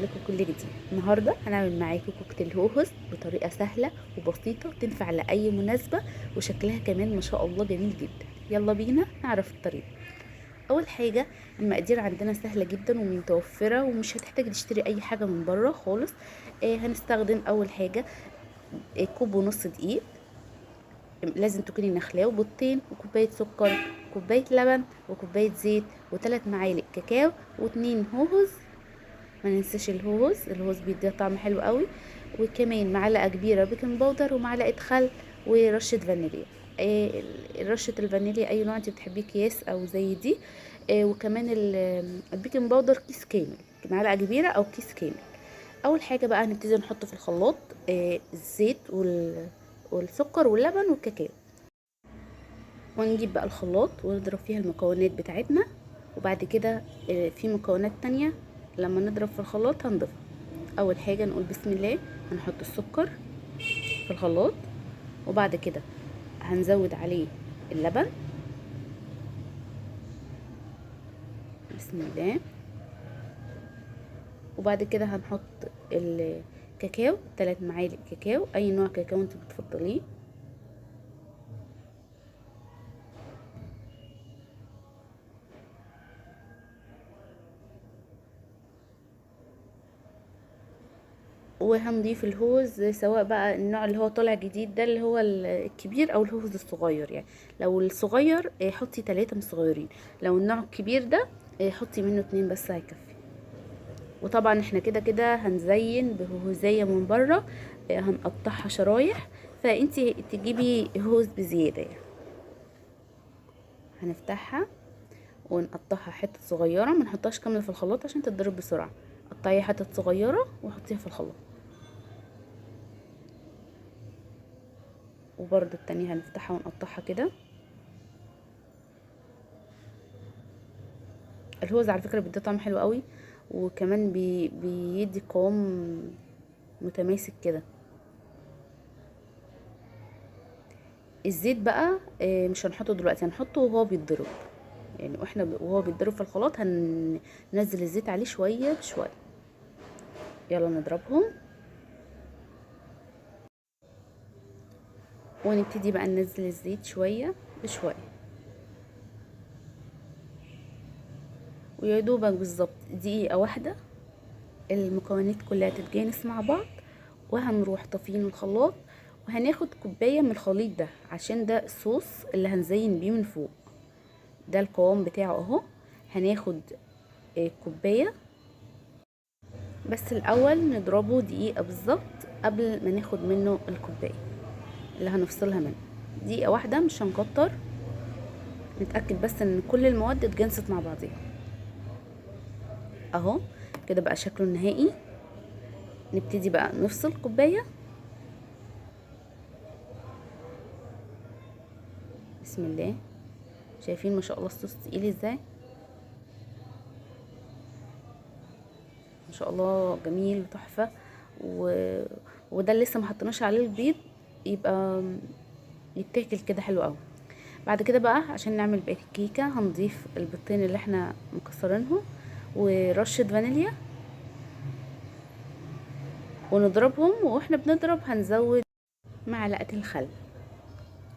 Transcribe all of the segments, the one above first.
بكم كل جديد. النهارده هنعمل معاكم كوكتيل هوهوس بطريقه سهله وبسيطه تنفع لاي مناسبه، وشكلها كمان ما شاء الله جميل جدا. يلا بينا نعرف الطريقه. اول حاجه، المقادير عندنا سهله جدا ومتوفره ومش هتحتاج تشتري اي حاجه من بره خالص. هنستخدم اول حاجه كوب ونص دقيق، لازم تكوني نخلاه، وبيضتين وكوبايه سكر، كوبايه لبن وكوبايه زيت وثلاث معالق كاكاو واتنين هوهوس. ما ننساش الهوز بيديها طعم حلو قوي، وكمان معلقه كبيره بيكنج باودر ومعلقه خل ورشه فانيليا. رشه الفانيليا اي نوع انت بتحبيه، اكياس او زي دي. وكمان البيكنج باودر كيس كامل، معلقه كبيره او كيس كامل. اول حاجه بقى هنبتدي نحط في الخلاط الزيت والسكر واللبن والكاكاو، ونجيب بقى الخلاط ونضرب فيها المكونات بتاعتنا. وبعد كده في مكونات تانية لما نضرب في الخلاط هنضيفها. اول حاجة نقول بسم الله، هنحط السكر في الخلاط، وبعد كده هنزود عليه اللبن. بسم الله. وبعد كده هنحط الكاكاو، 3 معالق كاكاو، اي نوع كاكاو انت بتفضليه. وهنضيف الهوز، سواء بقى النوع اللي هو طالع جديد ده اللي هو الكبير او الهوز الصغير. يعني لو الصغير حطي 3 من الصغيرين، لو النوع الكبير ده حطي منه 2 بس هيكفي. وطبعا احنا كده كده هنزين بهوزية من بره، هنقطعها شرايح، فانتي تجيبي هوز بزيادة يعني. هنفتحها ونقطعها حتت صغيرة، ما نحطهاش كاملة في الخلاط عشان تتضرب بسرعة. قطعي حتت صغيرة وحطيها في الخلاط. وبرده التانية هنفتحها ونقطعها كده. الهوز على فكرة بيدي طعم حلو قوي، وكمان بيدي قوام متماسك كده. الزيت بقى مش هنحطه دلوقتي، هنحطه وهو بيتضرب. يعني وهو بيتضرب في الخلاط هننزل الزيت عليه شوية بشوية. يلا نضربهم، ونبتدي بقى ننزل الزيت شوية بشوية، ويا دوبك بالظبط دقيقة واحدة المكونات كلها تتجانس مع بعض. وهنروح طافيين الخلاط، وهناخد كوباية من الخليط ده عشان ده الصوص اللي هنزين بيه من فوق. ده القوام بتاعه اهو. هناخد كوباية، بس الاول نضربه دقيقة بالظبط قبل ما ناخد منه الكوباية اللي هنفصلها منه. دقيقة واحدة مش هنكتر، نتأكد بس ان كل المواد اتجانست مع بعضيها. اهو كده بقى شكله النهائي. نبتدي بقى نفصل كوباية. بسم الله. شايفين ما شاء الله الصوص تقيل ازاي؟ ما شاء الله جميل وتحفة. وده اللي لسه ما حطيناش عليه البيض، يبقى يتاكل كده حلو قوي. بعد كده بقى عشان نعمل بقية الكيكة هنضيف البيضتين اللي احنا مكسرينهم ورشة فانيليا، ونضربهم. واحنا بنضرب هنزود معلقة الخل،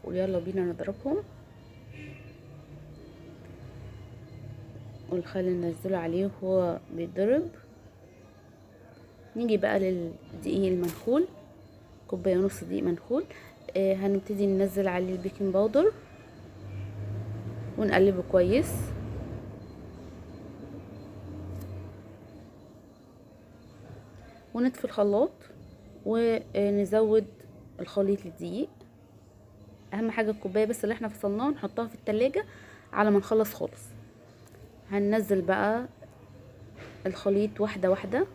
ويلا بينا نضربهم. والخل ننزله عليه وهو بيتضرب. نيجي بقى للدقيق المنخول، كوباية ونص دقيق منخول. هنبتدي ننزل عليه البيكنج باودر ونقلبه كويس. ونطفي الخلاط ونزود الخليط للدقيق. اهم حاجه الكوبايه بس اللي احنا فصلناها نحطها في التلاجة على ما نخلص خالص. هننزل بقى الخليط واحده واحده،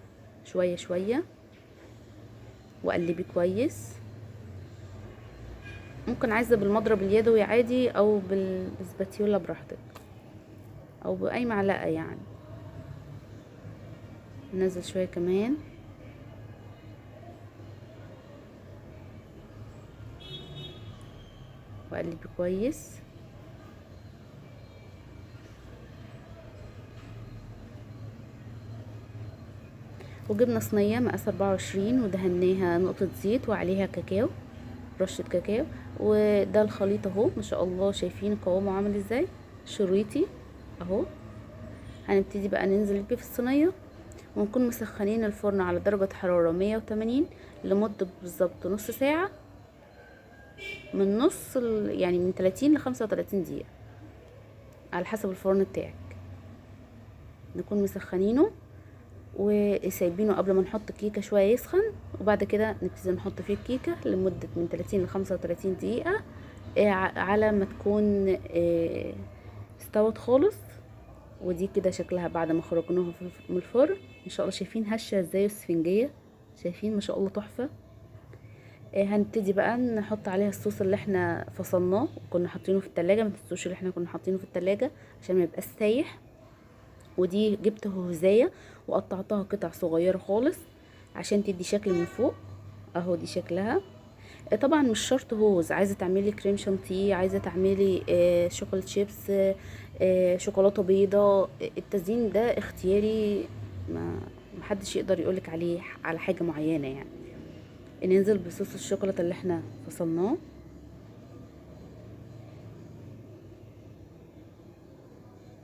شويه شويه، وقلبي كويس. ممكن عايزه بالمضرب اليدوي عادي او بالسباتيولا براحتك، او باي معلقه يعني. ننزل شويه كمان، وقلبي كويس. وجبنا صينيه مقاس 24 ودهناها نقطه زيت وعليها كاكاو، رشه كاكاو. وده الخليط اهو، ما شاء الله شايفين قوامه عامل ازاي، شريطي اهو. هنبتدي بقى ننزل بيه في الصينيه، ونكون مسخنين الفرن على درجه حراره 180 لمده بالظبط نص ساعه، من نص يعني من 30 ل 35 دقيقه على حسب الفرن بتاعك. نكون مسخنينه وسايبينه قبل ما نحط كيكه شويه يسخن، وبعد كده نبتدي نحط فيه الكيكه لمده من 30 ل 35 دقيقه، على ما تكون استوت خالص. ودي كده شكلها بعد ما خرجناها من الفرن. ان شاء الله شايفين هشه ازاي السفنجيه، شايفين ما شاء الله تحفه. هنبتدي بقى نحط عليها الصوص اللي احنا فصلناه وكنا حاطينه في التلاجة. ما تنسوش اللي احنا كنا حاطينه في التلاجة عشان ما يبقاش سايح. ودي جبت هوزايه وقطعتها قطع صغيره خالص عشان تدي شكل من فوق اهو، دي شكلها. طبعا مش شرط هوز، عايزه تعملي كريم شانتيه، عايزه تعملي شوكولاته شيبس، شوكولاته بيضه، التزيين ده اختياري، ما محدش يقدر يقولك عليه على حاجه معينه يعني. ننزل بصوص الشوكولاته اللي احنا فصلناه.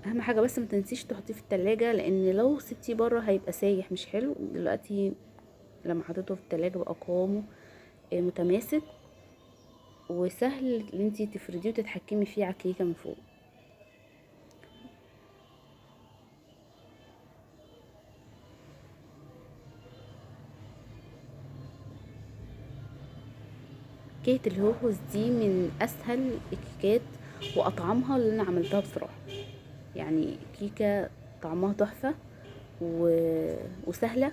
اهم حاجه بس ما تنسيش تحطيه في التلاجة، لان لو سبتيه بره هيبقى سايح مش حلو. دلوقتي لما حطيته في التلاجة بقى قوامه متماسك وسهل ان انتي تفرديه وتتحكمي فيه على الكيكه من فوق. كيكه الهوهوس دي من اسهل الكيكات واطعمها اللي انا عملتها بصراحه، يعني كيكه طعمها تحفه وسهله،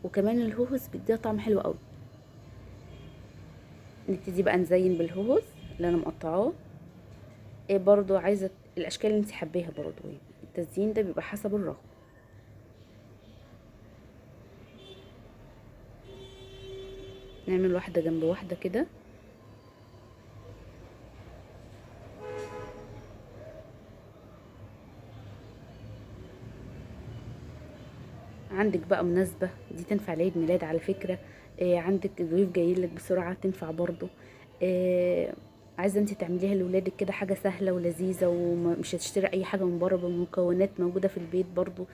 وكمان الهوهوس بيديها طعم حلو قوي. نبتدي بقى نزين بالهوهوس اللي انا مقطعاه. برضو عايزه الاشكال اللي انت حباها برضو، التزيين ده بيبقى حسب الرغبه. نعمل واحده جنب واحده كده. عندك بقى مناسبة دي تنفع لعيد ميلاد على فكرة، عندك ضيوف جايين لك بسرعة تنفع برضو. عايزة انت تعمليها لولادك كده حاجة سهلة ولذيذة، ومش هتشتري اي حاجة من بره، بمكونات موجودة في البيت برضو.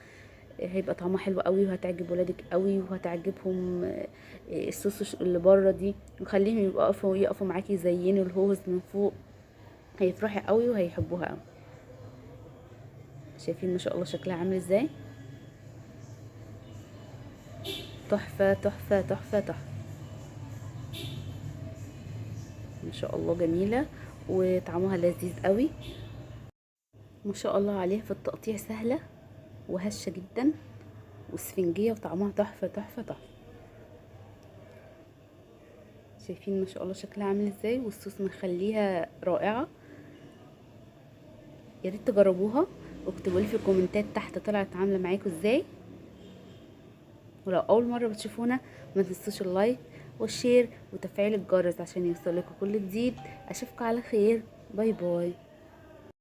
هيبقى طعمها حلو قوي وهتعجب ولادك قوي وهتعجبهم. الصوص اللي بره دي وخليهم يقفوا معاكي يزينوا الهوز من فوق، هيفرحي قوي وهيحبوها قوي. شايفين ما شاء الله شكلها عامل ازاي، تحفة تحفة تحفة تحفة، ما شاء الله جميلة وطعمها لذيذ قوي. ما شاء الله عليها في التقطيع سهلة وهشة جدا واسفنجية وطعمها تحفة تحفة تحفة. شايفين ما شاء الله شكلها عامل ازاي، والصوص مخليها رائعة. يا ريت تجربوها واكتبوا لي في الكومنتات تحت طلعت عاملة معاكم ازاي. ولو اول مرة بتشوفونا ما تنسوش اللايك والشير وتفعيل الجرس عشان يوصلكوا كل جديد. اشوفكم على خير، باي باي.